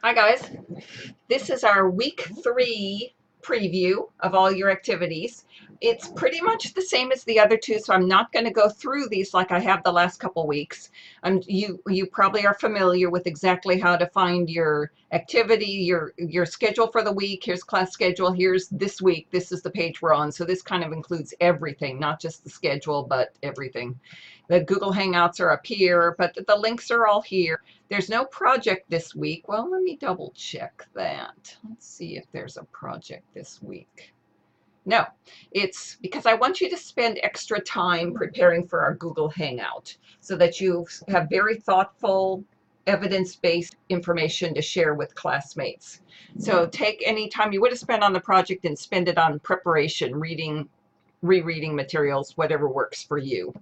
Hi guys, this is our week 3 preview of all your activities. It's pretty much the same as the other two, so I'm not going to go through these like I have the last couple weeks. You probably are familiar with exactly how to find your activity, your schedule for the week. Here's class schedule, here's this week, this is the page we're on. So this kind of includes everything, not just the schedule, but everything. The Google Hangouts are up here, but the links are all here. There's no project this week. Well, let me double check that. Let's see if there's a project this week. No, it's because I want you to spend extra time preparing for our Google Hangout so that you have very thoughtful, evidence-based information to share with classmates. So take any time you would have spent on the project and spend it on preparation, reading, rereading materials, whatever works for you.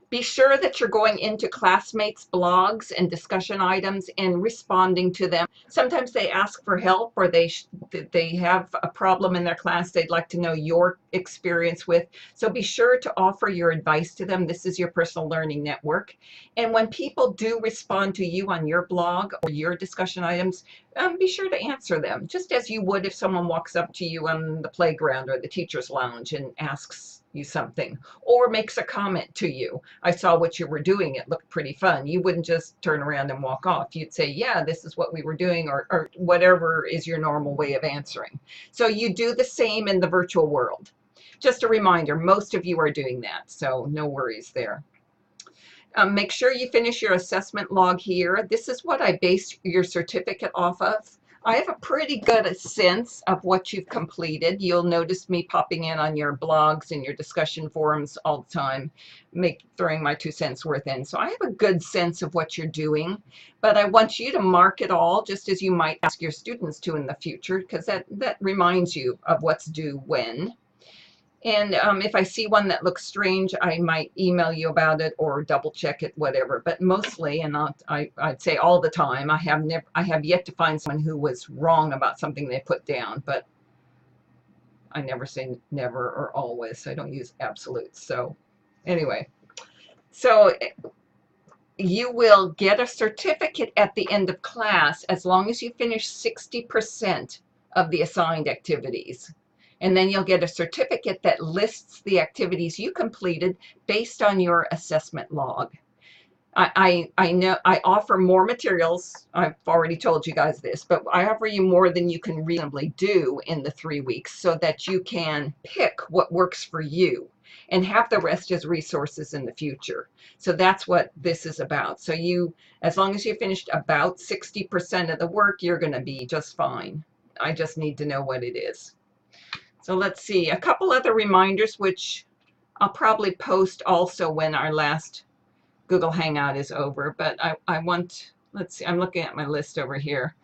Be sure that you're going into classmates' blogs and discussion items and responding to them. Sometimes they ask for help, or they have a problem in their class they'd like to know your experience with. So be sure to offer your advice to them. This is your personal learning network. And when people do respond to you on your blog or your discussion items, be sure to answer them, just as you would if someone walks up to you on the playground or the teacher's lounge and asks you something or makes a comment to you. I saw what you were doing. It looked pretty fun. You wouldn't just turn around and walk off. You'd say, yeah, this is what we were doing, or whatever is your normal way of answering. So you do the same in the virtual world. Just a reminder, most of you are doing that, so no worries there. Make sure you finish your assessment log here. This is what I based your certificate off of. I have a pretty good sense of what you've completed. You'll notice me popping in on your blogs and your discussion forums all the time, throwing my 2 cents worth in. So I have a good sense of what you're doing, but I want you to mark it all just as you might ask your students to in the future, because that reminds you of what's due when. And if I see one that looks strange, I might email you about it or double check it, whatever. But mostly, and I'd say all the time, I have yet to find someone who was wrong about something they put down. But I never say never or always. I don't use absolutes. So anyway, so you will get a certificate at the end of class as long as you finish 60% of the assigned activities. And then you'll get a certificate that lists the activities you completed based on your assessment log. I know I offer more materials. I've already told you guys this, but I offer you more than you can reasonably do in the 3 weeks so that you can pick what works for you and have the rest as resources in the future. So that's what this is about. So as long as you finished about 60% of the work, you're going to be just fine. I just need to know what it is. So let's see, a couple other reminders, which I'll probably post also when our last Google Hangout is over. But I want, let's see, I'm looking at my list over here.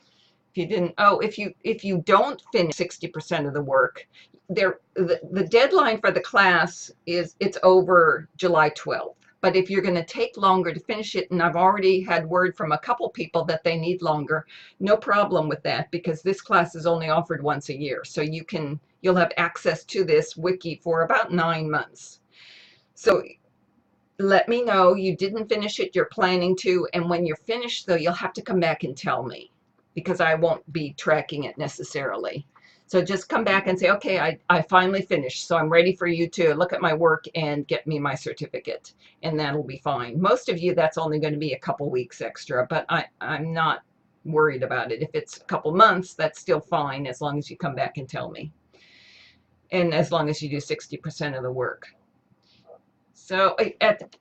If you don't finish 60% of the work, the deadline for the class it's over July 12th. But if you're going to take longer to finish it, and I've already had word from a couple people that they need longer, no problem with that, because this class is only offered once a year. So you'll have access to this wiki for about 9 months. So let me know you didn't finish it, you're planning to, and when you're finished, though, you'll have to come back and tell me, because I won't be tracking it necessarily. So just come back and say, okay, I finally finished, so I'm ready for you to look at my work and get me my certificate, and that'll be fine. Most of you, that's only going to be a couple weeks extra, but I'm not worried about it. If it's a couple months, that's still fine as long as you come back and tell me, and as long as you do 60% of the work. So,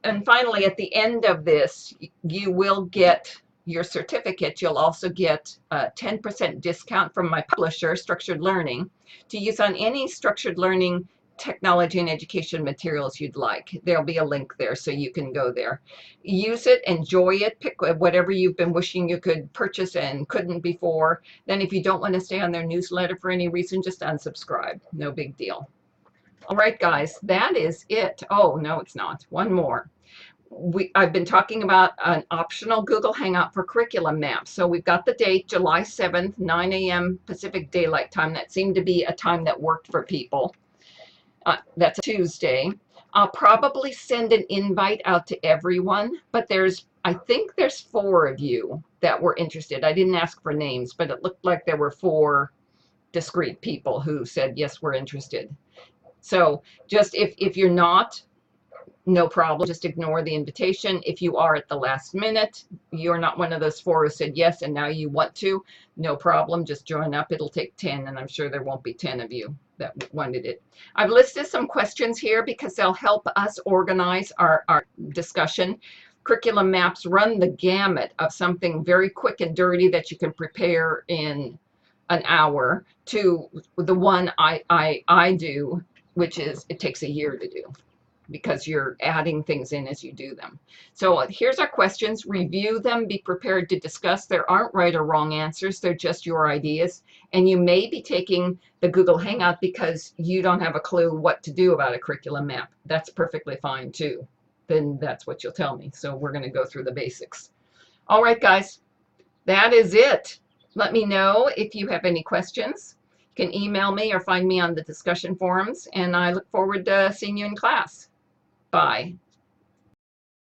and finally, at the end of this, you will get your certificate. You'll also get a 10% discount from my publisher, Structured Learning, to use on any structured learning technology and education materials you'd like. There'll be a link there, so you can go there. Use it, enjoy it, pick whatever you've been wishing you could purchase and couldn't before. Then if you don't want to stay on their newsletter for any reason, just unsubscribe. No big deal. All right, guys, that is it. Oh, no, it's not. One more. I've been talking about an optional Google Hangout for curriculum map. So we've got the date, July 7th, 9 a.m. Pacific Daylight Time. That seemed to be a time that worked for people. That's a Tuesday. I'll probably send an invite out to everyone, but I think there's 4 of you that were interested. I didn't ask for names, but it looked like there were 4 discrete people who said, yes, we're interested. So just if you're not, no problem, just ignore the invitation. If you are at the last minute, you're not one of those 4 who said yes and now you want to, no problem, just join up. It'll take 10, and I'm sure there won't be 10 of you that wanted it. I've listed some questions here because they'll help us organize our discussion. Curriculum maps run the gamut of something very quick and dirty that you can prepare in an hour to the one I do, which is it takes a year to do, because you're adding things in as you do them. So here's our questions. Review them. Be prepared to discuss. There aren't right or wrong answers. They're just your ideas. And you may be taking the Google Hangout because you don't have a clue what to do about a curriculum map. That's perfectly fine too. Then that's what you'll tell me. So we're going to go through the basics. All right, guys, that is it. Let me know if you have any questions. You can email me or find me on the discussion forums, and I look forward to seeing you in class. Bye.